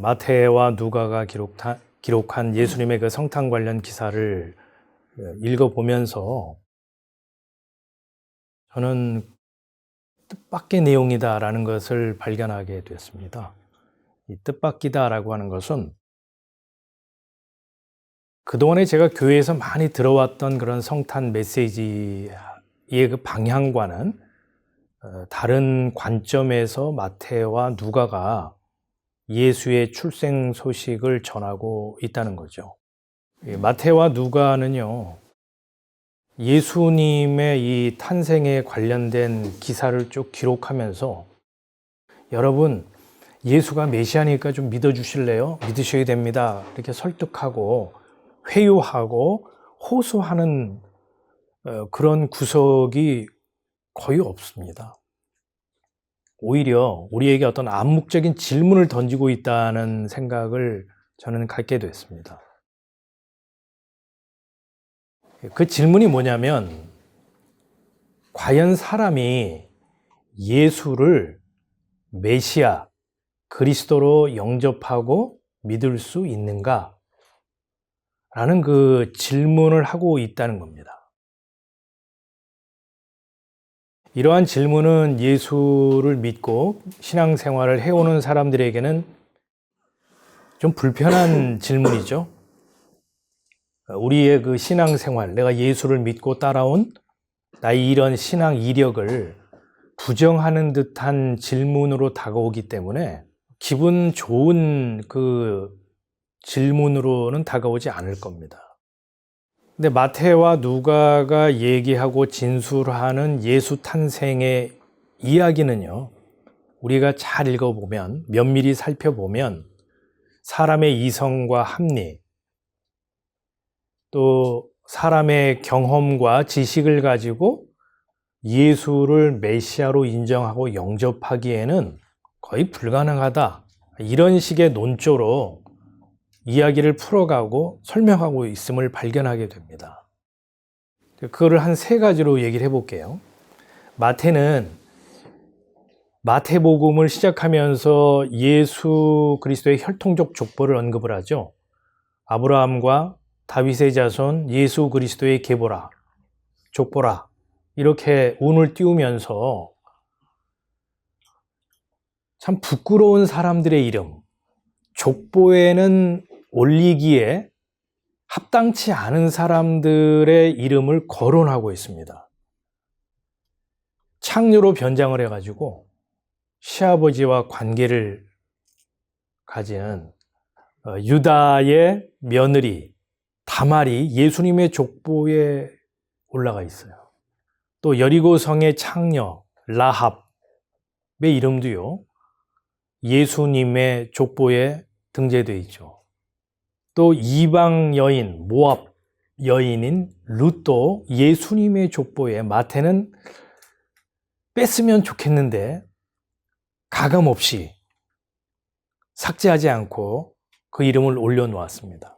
마태와 누가가 기록한 예수님의 그 성탄 관련 기사를 읽어보면서 저는 뜻밖의 내용이다라는 것을 발견하게 되었습니다. 이 뜻밖이다라고 하는 것은 그동안에 제가 교회에서 많이 들어왔던 그런 성탄 메시지의 그 방향과는 다른 관점에서 마태와 누가가 예수의 출생 소식을 전하고 있다는 거죠. 마태와 누가는요, 예수님의 이 탄생에 관련된 기사를 쭉 기록하면서 여러분, 예수가 메시아니까 좀 믿어주실래요? 믿으셔야 됩니다. 이렇게 설득하고 회유하고 호소하는 그런 구석이 거의 없습니다. 오히려 우리에게 어떤 암묵적인 질문을 던지고 있다는 생각을 저는 갖게 됐습니다. 그 질문이 뭐냐면, 과연 사람이 예수를 메시아, 그리스도로 영접하고 믿을 수 있는가? 라는 그 질문을 하고 있다는 겁니다. 이러한 질문은 예수를 믿고 신앙생활을 해오는 사람들에게는 좀 불편한 질문이죠. 우리의 그 신앙생활, 내가 예수를 믿고 따라온 나의 이런 신앙 이력을 부정하는 듯한 질문으로 다가오기 때문에 기분 좋은 그 질문으로는 다가오지 않을 겁니다. 근데 마태와 누가가 얘기하고 진술하는 예수 탄생의 이야기는요, 우리가 잘 읽어보면, 면밀히 살펴보면 사람의 이성과 합리, 또 사람의 경험과 지식을 가지고 예수를 메시아로 인정하고 영접하기에는 거의 불가능하다, 이런 식의 논조로 이야기를 풀어가고 설명하고 있음을 발견하게 됩니다. 그거를 한 세 가지로 얘기를 해볼게요. 마태는 마태복음을 시작하면서 예수 그리스도의 혈통적 족보를 언급을 하죠. 아브라함과 다윗의 자손 예수 그리스도의 계보라, 족보라, 이렇게 운을 띄우면서 참 부끄러운 사람들의 이름, 족보에는 올리기에 합당치 않은 사람들의 이름을 거론하고 있습니다. 창녀로 변장을 해가지고 시아버지와 관계를 가진 유다의 며느리 다말이 예수님의 족보에 올라가 있어요. 또 여리고성의 창녀 라합의 이름도요, 예수님의 족보에 등재되어 있죠. 또 이방 여인, 모압 여인인 룻도 예수님의 족보에 마태는 뺐으면 좋겠는데 가감없이 삭제하지 않고 그 이름을 올려놓았습니다.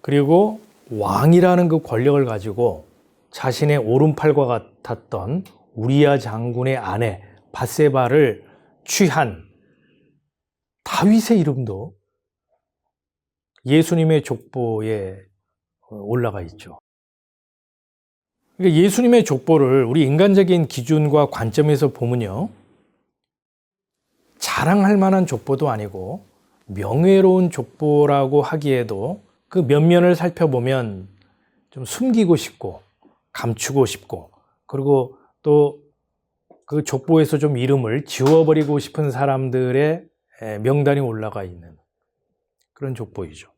그리고 왕이라는 그 권력을 가지고 자신의 오른팔과 같았던 우리야 장군의 아내 밧세바를 취한 다윗의 이름도 예수님의 족보에 올라가 있죠. 그러니까 예수님의 족보를 우리 인간적인 기준과 관점에서 보면요, 자랑할 만한 족보도 아니고 명예로운 족보라고 하기에도 그 면면을 살펴보면 좀 숨기고 싶고 감추고 싶고, 그리고 또 그 족보에서 좀 이름을 지워버리고 싶은 사람들의 명단이 올라가 있는 그런 족보이죠.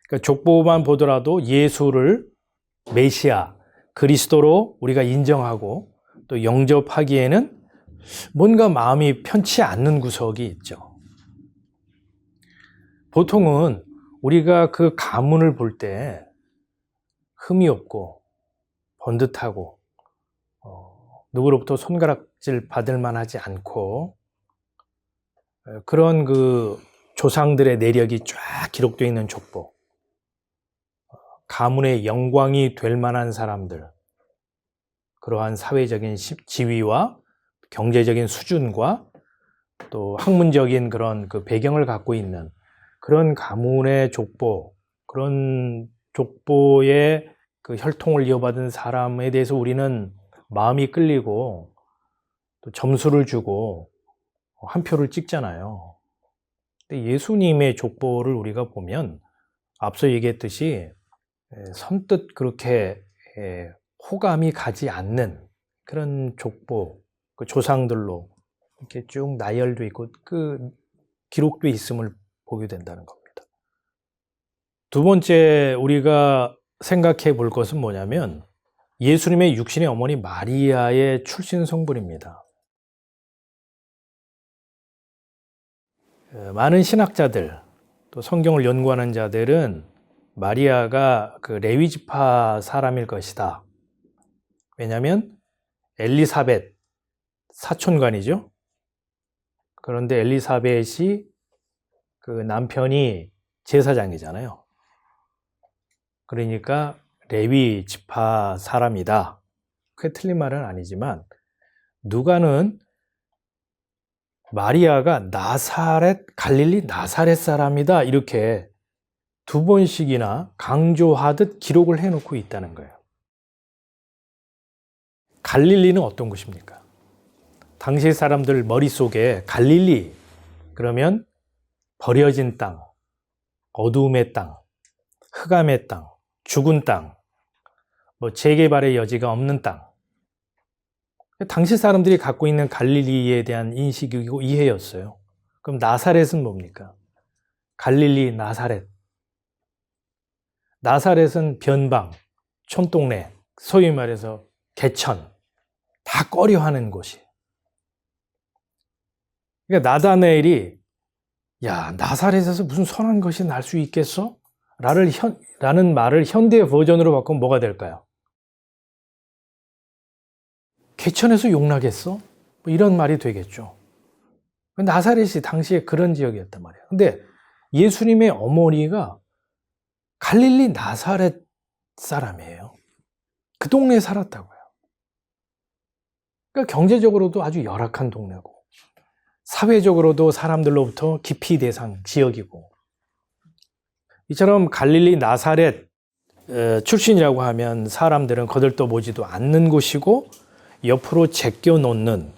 그러니까 족보만 보더라도 예수를 메시아, 그리스도로 우리가 인정하고 또 영접하기에는 뭔가 마음이 편치 않는 구석이 있죠. 보통은 우리가 그 가문을 볼 때 흠이 없고 번듯하고 누구로부터 손가락질 받을 만하지 않고 그런 그 조상들의 내력이 쫙 기록되어 있는 족보, 가문의 영광이 될 만한 사람들, 그러한 사회적인 지위와 경제적인 수준과 또 학문적인 그런 그 배경을 갖고 있는 그런 가문의 족보, 그런 족보의 그 혈통을 이어받은 사람에 대해서 우리는 마음이 끌리고 또 점수를 주고 한 표를 찍잖아요. 근데 예수님의 족보를 우리가 보면 앞서 얘기했듯이 선뜻 그렇게 호감이 가지 않는 그런 족보, 그 조상들로 이렇게 쭉 나열돼 있고 그 기록돼 있음을 보게 된다는 겁니다. 두 번째 우리가 생각해 볼 것은 뭐냐면 예수님의 육신의 어머니 마리아의 출신 성분입니다. 많은 신학자들 또 성경을 연구하는 자들은 마리아가 그 레위 지파 사람일 것이다. 왜냐하면 엘리사벳 사촌관이죠. 그런데 엘리사벳이 그 남편이 제사장이잖아요. 그러니까 레위 지파 사람이다. 그게 틀린 말은 아니지만 누가는 마리아가 나사렛, 갈릴리 나사렛 사람이다. 이렇게 두 번씩이나 강조하듯 기록을 해놓고 있다는 거예요. 갈릴리는 어떤 곳입니까? 당시 사람들 머릿속에 갈릴리 그러면 버려진 땅, 어두움의 땅, 흑암의 땅, 죽은 땅, 재개발의 여지가 없는 땅. 당시 사람들이 갖고 있는 갈릴리에 대한 인식이고 이해였어요. 그럼 나사렛은 뭡니까? 갈릴리 나사렛. 나사렛은 변방, 촌동네, 소위 말해서 개천, 다 꺼려하는 곳이. 그러니까 나다나엘이 야, 나사렛에서 무슨 선한 것이 날 수 있겠어? 라는 말을 현대 버전으로 바꾸면 뭐가 될까요? 개천에서 용나겠어? 이런 말이 되겠죠. 나사렛이 당시에 그런 지역이었단 말이에요. 근데 예수님의 어머니가 갈릴리 나사렛 사람이에요. 그 동네에 살았다고요. 그러니까 경제적으로도 아주 열악한 동네고 사회적으로도 사람들로부터 기피 대상 지역이고 이처럼 갈릴리 나사렛 출신이라고 하면 사람들은 거들떠보지도 않는 곳이고 옆으로 제껴놓는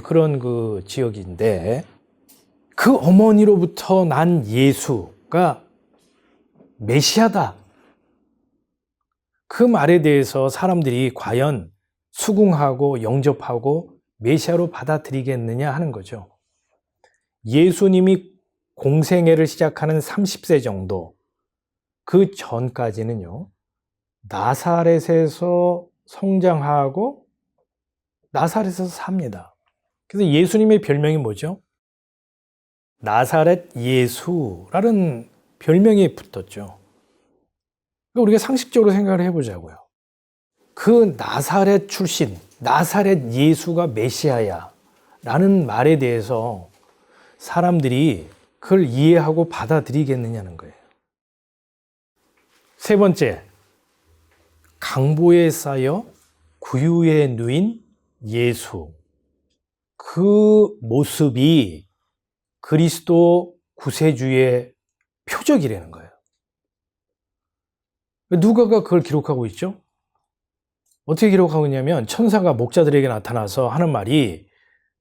그런 그 지역인데 그 어머니로부터 난 예수가 메시아다. 그 말에 대해서 사람들이 과연 수긍하고 영접하고 메시아로 받아들이겠느냐 하는 거죠. 예수님이 공생애를 시작하는 30세 정도 그 전까지는요. 나사렛에서 성장하고 나사렛에서 삽니다. 그래서 예수님의 별명이 뭐죠? 나사렛 예수라는 별명이 붙었죠. 우리가 상식적으로 생각을 해보자고요. 그 나사렛 출신, 나사렛 예수가 메시아야 라는 말에 대해서 사람들이 그걸 이해하고 받아들이겠느냐는 거예요. 세 번째, 강보에 쌓여 구유에 누인 예수. 그 모습이 그리스도 구세주의 표적이라는 거예요. 누가가 그걸 기록하고 있죠? 어떻게 기록하고 있냐면 천사가 목자들에게 나타나서 하는 말이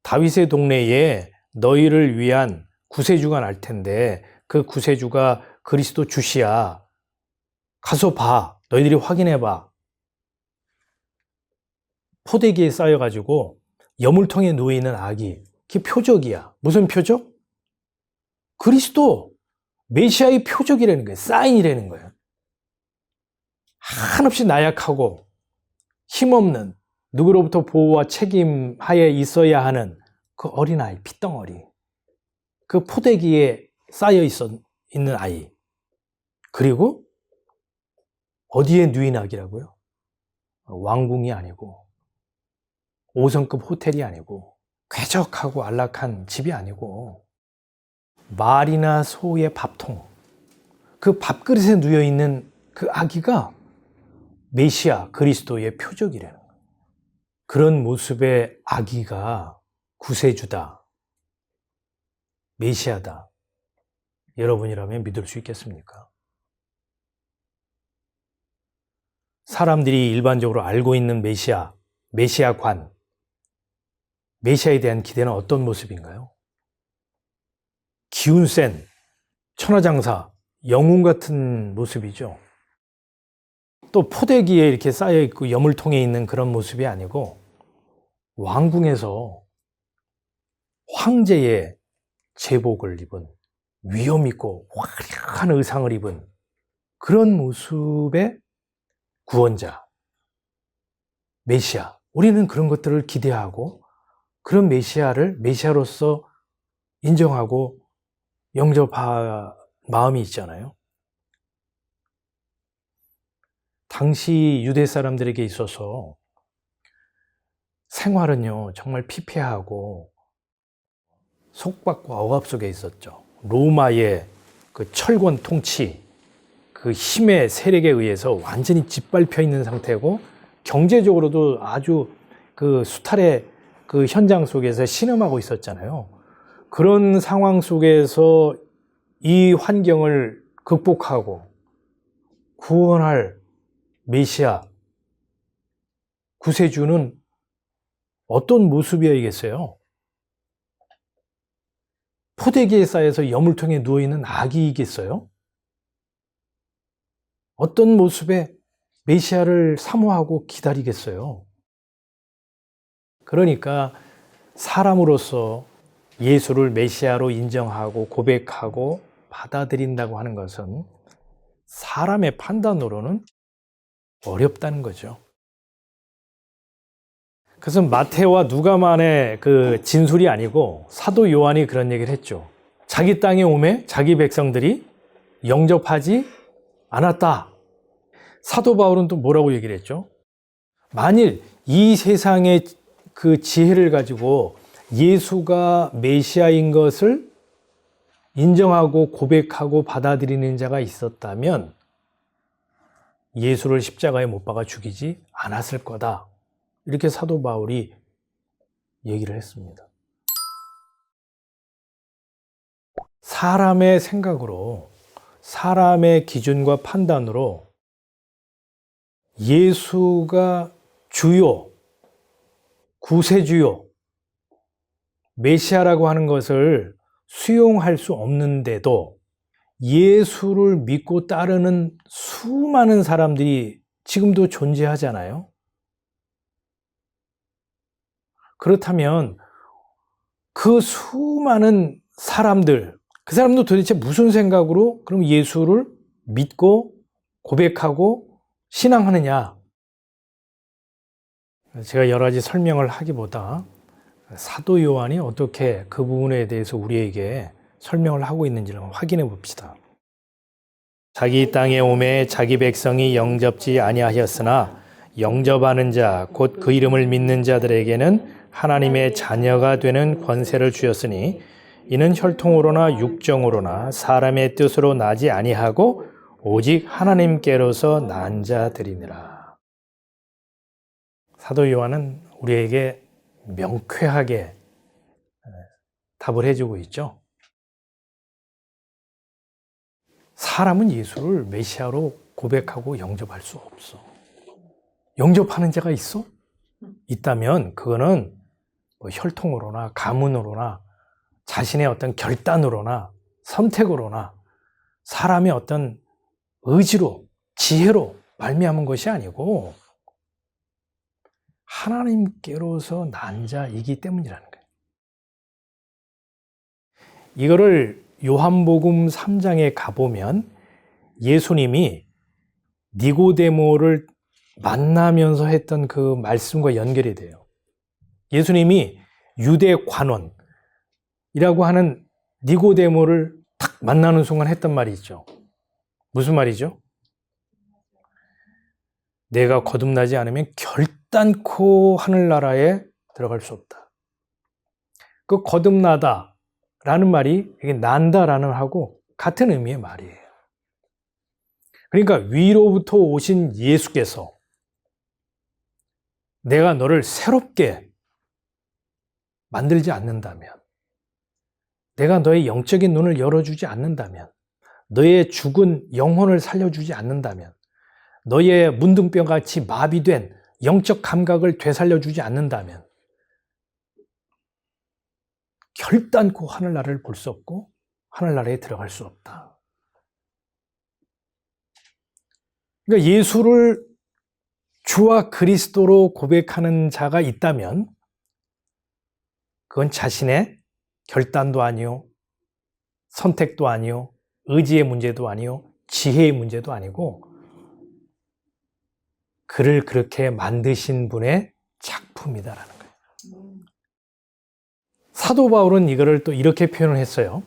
다윗의 동네에 너희를 위한 구세주가 날 텐데 그 구세주가 그리스도 주시야. 가서 봐. 너희들이 확인해 봐. 포대기에 쌓여가지고 여물통에 누워있는 아기. 그게 표적이야. 무슨 표적? 그리스도 메시아의 표적이라는 거예요. 사인이라는 거예요. 한없이 나약하고 힘없는 누구로부터 보호와 책임 하에 있어야 하는 그 어린아이, 핏덩어리. 그 포대기에 쌓여 있는 아이. 그리고 어디에 누인 아기라고요? 왕궁이 아니고 5성급 호텔이 아니고 쾌적하고 안락한 집이 아니고 말이나 소의 밥통, 그 밥그릇에 누워있는 그 아기가 메시아 그리스도의 표적이라는 거예요. 그런 모습의 아기가 구세주다. 메시아다. 여러분이라면 믿을 수 있겠습니까? 사람들이 일반적으로 알고 있는 메시아관, 메시아에 대한 기대는 어떤 모습인가요? 기운 센 천하장사, 영웅 같은 모습이죠. 또 포대기에 이렇게 쌓여있고 여물통에 있는 그런 모습이 아니고 왕궁에서 황제의 제복을 입은 위엄 있고 화려한 의상을 입은 그런 모습의 구원자, 메시아. 우리는 그런 것들을 기대하고 그런 메시아를 메시아로서 인정하고 영접할 마음이 있잖아요. 당시 유대 사람들에게 있어서 생활은요, 정말 피폐하고 속박과 억압 속에 있었죠. 로마의 그 철권 통치, 그 힘의 세력에 의해서 완전히 짓밟혀 있는 상태고, 경제적으로도 아주 그 수탈의 그 현장 속에서 신음하고 있었잖아요. 그런 상황 속에서 이 환경을 극복하고 구원할 메시아, 구세주는 어떤 모습이어야겠어요? 포대기에 쌓여서 여물통에 누워있는 아기이겠어요? 어떤 모습의 메시아를 사모하고 기다리겠어요? 그러니까 사람으로서 예수를 메시아로 인정하고 고백하고 받아들인다고 하는 것은 사람의 판단으로는 어렵다는 거죠. 그래서 마태와 누가만의 그 진술이 아니고 사도 요한이 그런 얘기를 했죠. 자기 땅에 오매 자기 백성들이 영접하지 않았다. 사도 바울은 또 뭐라고 얘기를 했죠? 만일 이 세상의 그 지혜를 가지고 예수가 메시아인 것을 인정하고 고백하고 받아들이는 자가 있었다면 예수를 십자가에 못 박아 죽이지 않았을 거다. 이렇게 사도 바울이 얘기를 했습니다. 사람의 생각으로, 사람의 기준과 판단으로 예수가 주요, 구세주요, 메시아라고 하는 것을 수용할 수 없는데도 예수를 믿고 따르는 수많은 사람들이 지금도 존재하잖아요. 그렇다면 그 수많은 사람들, 그 사람도 도대체 무슨 생각으로 그럼 예수를 믿고 고백하고 신앙하느냐? 제가 여러 가지 설명을 하기보다 사도 요한이 어떻게 그 부분에 대해서 우리에게 설명을 하고 있는지를 확인해 봅시다. 자기 땅에 오매 자기 백성이 영접지 아니하였으나 영접하는 자, 곧 그 이름을 믿는 자들에게는 하나님의 자녀가 되는 권세를 주었으니 이는 혈통으로나 육정으로나 사람의 뜻으로 나지 아니하고 오직 하나님께로서 난 자들이니라. 사도 요한은 우리에게 명쾌하게 답을 해주고 있죠. 사람은 예수를 메시아로 고백하고 영접할 수 없어. 영접하는 자가 있어? 있다면 그거는 뭐 혈통으로나 가문으로나 자신의 어떤 결단으로나 선택으로나 사람의 어떤 의지로 지혜로 말미암은 것이 아니고 하나님께로서 난 자이기 때문이라는 거예요. 이거를 요한복음 3장에 가보면 예수님이 니고데모를 만나면서 했던 그 말씀과 연결이 돼요. 예수님이 유대 관원이라고 하는 니고데모를 딱 만나는 순간 했던 말이 있죠. 무슨 말이죠? 내가 거듭나지 않으면 결단코 하늘나라에 들어갈 수 없다. 그 거듭나다 라는 말이 이게 난다라는 하고 같은 의미의 말이에요. 그러니까 위로부터 오신 예수께서 내가 너를 새롭게 만들지 않는다면, 내가 너의 영적인 눈을 열어주지 않는다면, 너의 죽은 영혼을 살려주지 않는다면, 너의 문둥병같이 마비된 영적 감각을 되살려주지 않는다면 결단코 하늘나라를 볼 수 없고 하늘나라에 들어갈 수 없다. 그러니까 예수를 주와 그리스도로 고백하는 자가 있다면 그건 자신의 결단도 아니요, 선택도 아니요, 의지의 문제도 아니요, 지혜의 문제도 아니고 그를 그렇게 만드신 분의 작품이다라는 거예요. 사도 바울은 이거를 또 이렇게 표현을 했어요.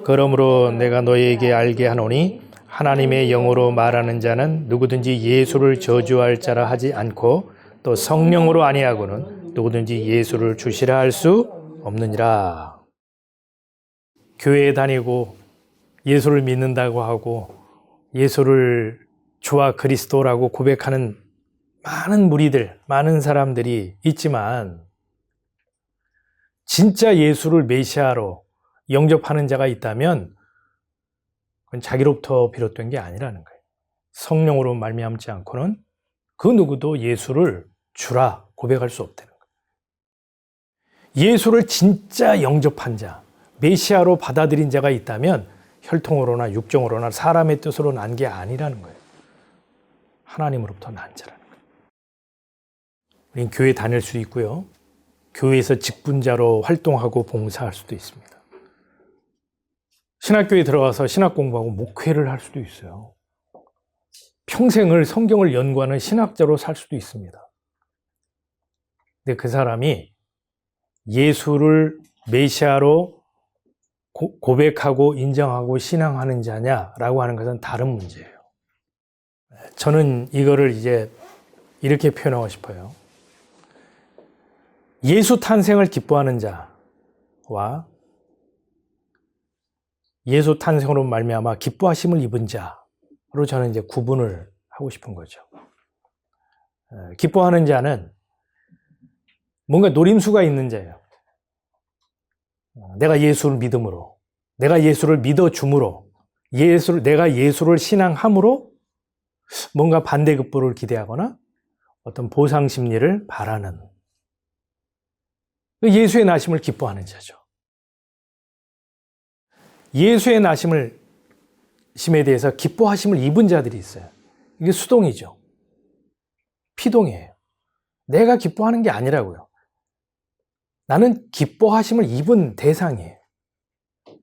그러므로 내가 너희에게 알게 하노니 하나님의 영으로 말하는 자는 누구든지 예수를 저주할 자라 하지 않고 또 성령으로 아니하고는 누구든지 예수를 주시라 할 수 없느니라. 교회에 다니고 예수를 믿는다고 하고 예수를 주와 그리스도라고 고백하는 많은 무리들, 많은 사람들이 있지만 진짜 예수를 메시아로 영접하는 자가 있다면 그건 자기로부터 비롯된 게 아니라는 거예요. 성령으로 말미암지 않고는 그 누구도 예수를 주라 고백할 수 없다는 거예요. 예수를 진짜 영접한 자, 메시아로 받아들인 자가 있다면 혈통으로나 육정으로나 사람의 뜻으로 난 게 아니라는 거예요. 하나님으로부터 난 자라는 거예요. 우린 교회 다닐 수 있고요. 교회에서 직분자로 활동하고 봉사할 수도 있습니다. 신학교에 들어가서 신학 공부하고 목회를 할 수도 있어요. 평생을 성경을 연구하는 신학자로 살 수도 있습니다. 근데 그 사람이 예수를 메시아로 고백하고 인정하고 신앙하는 자냐라고 하는 것은 다른 문제예요. 저는 이거를 이제 이렇게 표현하고 싶어요. 예수 탄생을 기뻐하는 자와 예수 탄생으로 말미암아 기뻐하심을 입은 자로 저는 이제 구분을 하고 싶은 거죠. 기뻐하는 자는 뭔가 노림수가 있는 자예요. 내가 예수를 믿음으로, 내가 예수를 믿어줌으로, 내가 예수를 신앙함으로 뭔가 반대급부를 기대하거나 어떤 보상 심리를 바라는 예수의 나심을 기뻐하는 자죠. 예수의 나심에 대해서 기뻐하심을 입은 자들이 있어요. 이게 수동이죠. 피동이에요. 내가 기뻐하는 게 아니라고요. 나는 기뻐하심을 입은 대상이에요.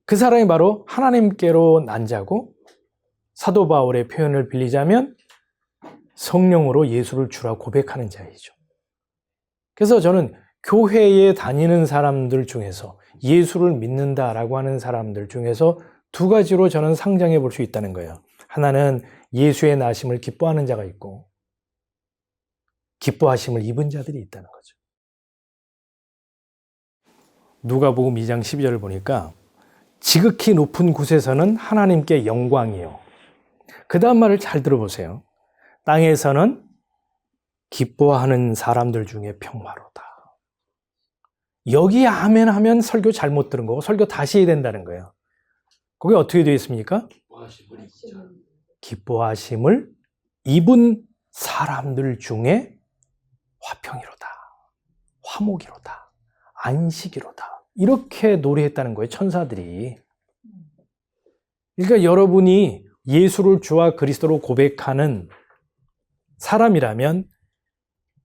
그 사람이 바로 하나님께로 난 자고 사도 바울의 표현을 빌리자면 성령으로 예수를 주라 고백하는 자이죠. 그래서 저는 교회에 다니는 사람들 중에서 예수를 믿는다라고 하는 사람들 중에서 두 가지로 저는 상정해 볼 수 있다는 거예요. 하나는 예수의 나심을 기뻐하는 자가 있고 기뻐하심을 입은 자들이 있다는 거죠. 누가복음 2장 12절을 보니까 지극히 높은 곳에서는 하나님께 영광이요. 그 다음 말을 잘 들어보세요. 땅에서는 기뻐하는 사람들 중에 평화로다. 여기 아멘 하면 설교 잘못 들은 거고 설교 다시 해야 된다는 거예요. 거기 어떻게 되어 있습니까? 기뻐하심을 입은 사람들 중에 화평이로다, 화목이로다, 안식이로다. 이렇게 노래했다는 거예요, 천사들이. 그러니까 여러분이 예수를 주와 그리스도로 고백하는 사람이라면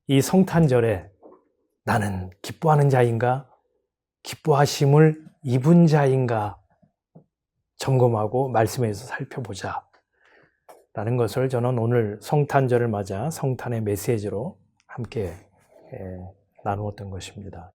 이 성탄절에 나는 기뻐하는 자인가? 기뻐하심을 입은 자인가? 점검하고 말씀에서 살펴보자 라는 것을 저는 오늘 성탄절을 맞아 성탄의 메시지로 함께 나누었던 것입니다.